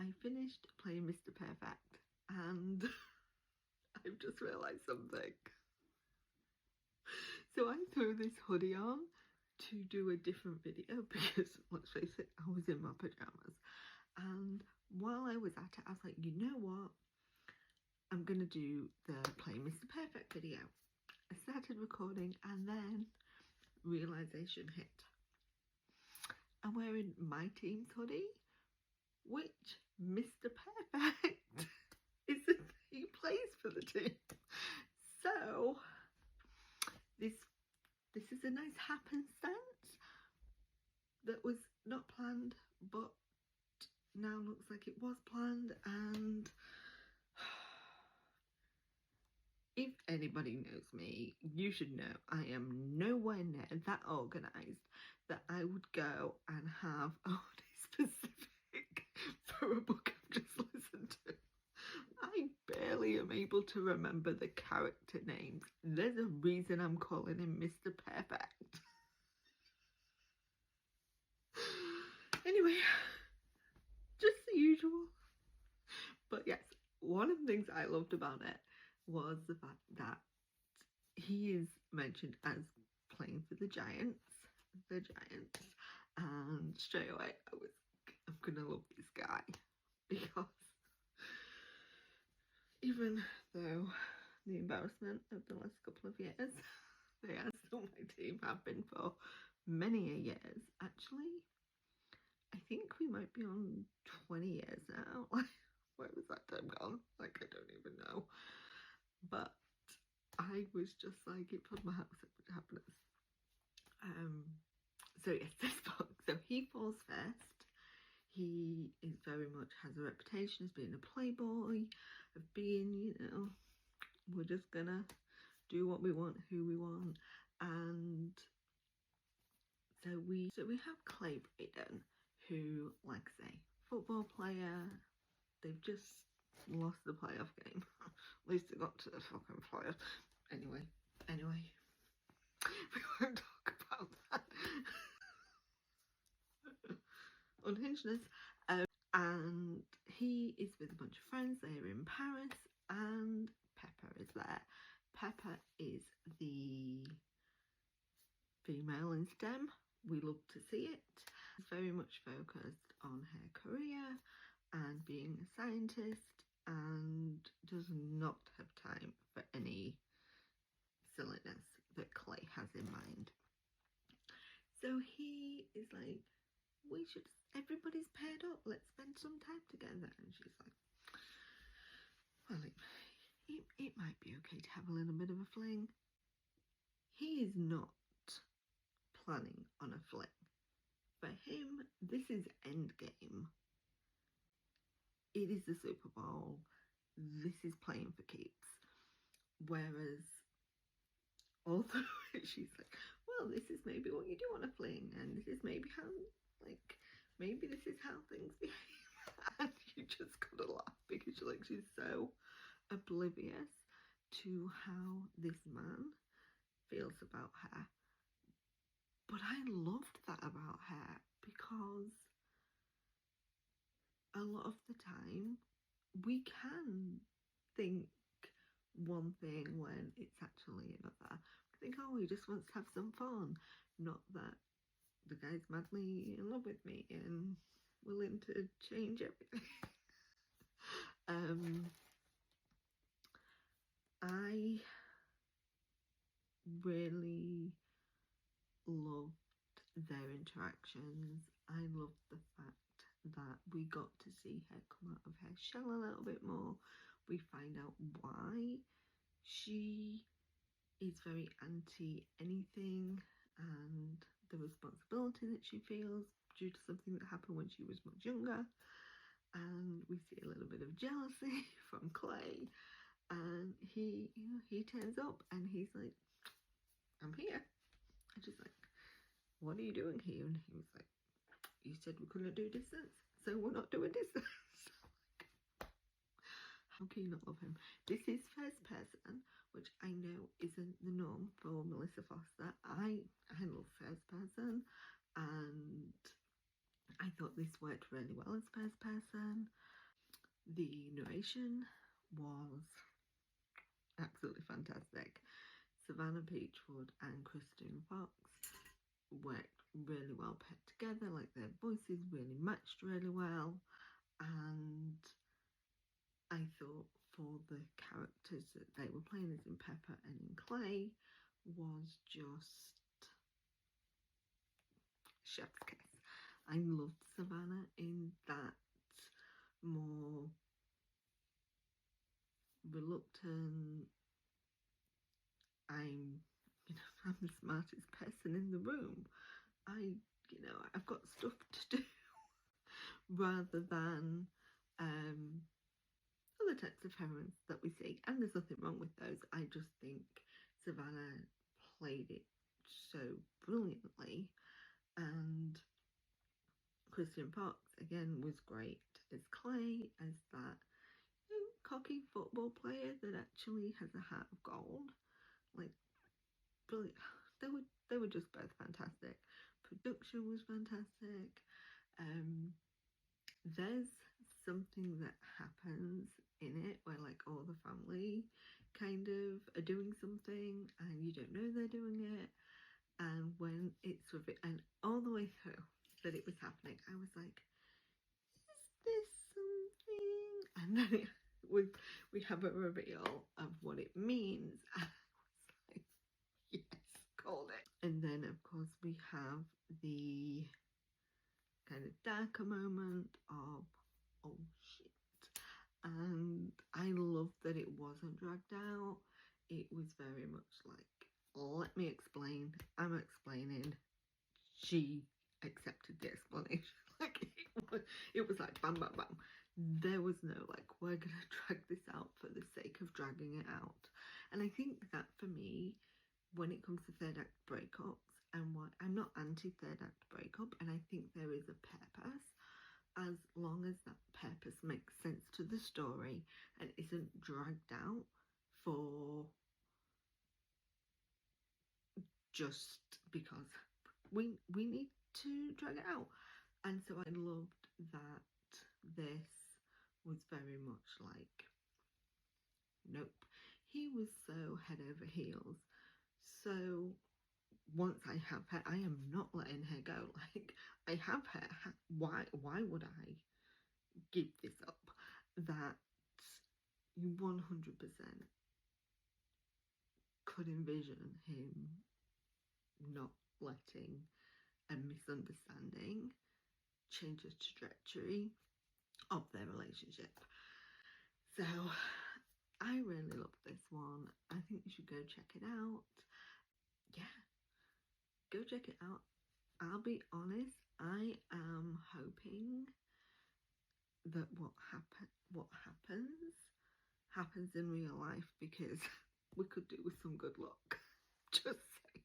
I finished playing Mr. Perfect and I've just realised something. So I threw this hoodie on to do a different video because, let's face it, I was in my pyjamas. And while I was at it, I was like, you know what? I'm going to do the Play Mr. Perfect video. I started recording and then realisation hit. I'm wearing my team's hoodie, which Mr. Perfect is the he plays for the team. So this is a nice happenstance that was not planned, but now looks like it was planned. And if anybody knows me, you should know I am nowhere near that organised that I would go and have a hoodie specific for a book I've just listened to. I barely am able to remember the character names. There's a reason I'm calling him Mr. Perfect. Anyway, just the usual. But yes, one of the things I loved about it was the fact that he is mentioned as playing for the Giants, and straight away I'm gonna love this guy, because even though the embarrassment of the last couple of years, they are still my team, have been for many years. Actually, I think we might be on 20 years now. Where was that time gone? Like, I don't even know. But I was just like, it pulled my house up with happiness. So yes, this book. So he falls first. He is very much has a reputation as being a playboy, of being, you know, we're just gonna do what we want, who we want. And so we have Clay Braden, who, like I say, football player. They've just lost the playoff game. At least they got to the fucking playoffs. Anyway, we won't talk about that. Unhingedness. And he is with a bunch of friends. They're in Paris, and Pepper is there. Pepper is the female in STEM. We love to see it. She's very much focused on her career and being a scientist, and does not have time for any silliness that Clay has in mind. So he is like, everybody's paired up, let's spend some time together. And she's like, well, it might be okay to have a little bit of a fling. He is not planning on a fling. For him, this is endgame. It is the Super Bowl. This is playing for keeps. Whereas, although she's like, well, this is maybe what you do on a fling, and this is maybe how, like, maybe this is how things behave. And you just gotta laugh, because she's so oblivious to how this man feels about her. But I loved that about her, because a lot of the time we can think one thing when it's actually another. I think, oh, he just wants to have some fun, not that the guy's madly in love with me and willing to change everything. I really loved their interactions. I loved the fact that we got to see her come out of her shell a little bit more. We find out why she is very anti anything, and the responsibility that she feels due to something that happened when she was much younger. And we see a little bit of jealousy from Clay, and he turns up and he's like, I'm here. And she's like, what are you doing here? And he was like, you said we couldn't do distance, so we're not doing distance. How can you not love him? This is first person, which I know isn't the norm for Melissa Foster. I love first person, and I thought this worked really well as first person. The narration was absolutely fantastic. Savannah, Peachwood and Christine Fox worked really well put together, like their voices really matched really well, and I thought for the characters that they were playing as in Pepper and in Clay was just chef's kiss. I loved Savannah in that more reluctant, I'm the smartest person in the room, I've got stuff to do, rather than other types of heroines that we see, and there's nothing wrong with those. I just think Savannah played it so brilliantly, and Christian Fox again was great as Clay, as that cocky football player that actually has a heart of gold. Like, brilliant. They were just both fantastic. Production was fantastic. There's something that happens in it where like all the family kind of are doing something and you don't know they're doing it, and when it's and all the way through that it was happening, I was like, is this something? And then we have a reveal of what it means. And I was like, yes, called it. And then of course we have the kind of darker moment of, oh shit. And I love that it wasn't dragged out. It was very much like, let me explain, I'm explaining, she accepted the explanation. Like, it was like bam bam bam. There was no like, we're gonna drag this out for the sake of dragging it out. And I think that for me, when it comes to third act breakups, and what I'm not anti third act breakup, and I think there is a purpose, as long as that purpose makes sense to the story and isn't dragged out for just because we need to drag it out. And so I loved that this was very much like, nope, he was so head over heels. So once I have her, I am not letting her go. Like, I have her, why would I give this up? That you 100% could envision him not letting a misunderstanding change the trajectory of their relationship. So I really love this one. I think you should go check it out. Yeah, go check it out. I'll be honest, I am hoping that what happens in real life, because we could do with some good luck. Just saying.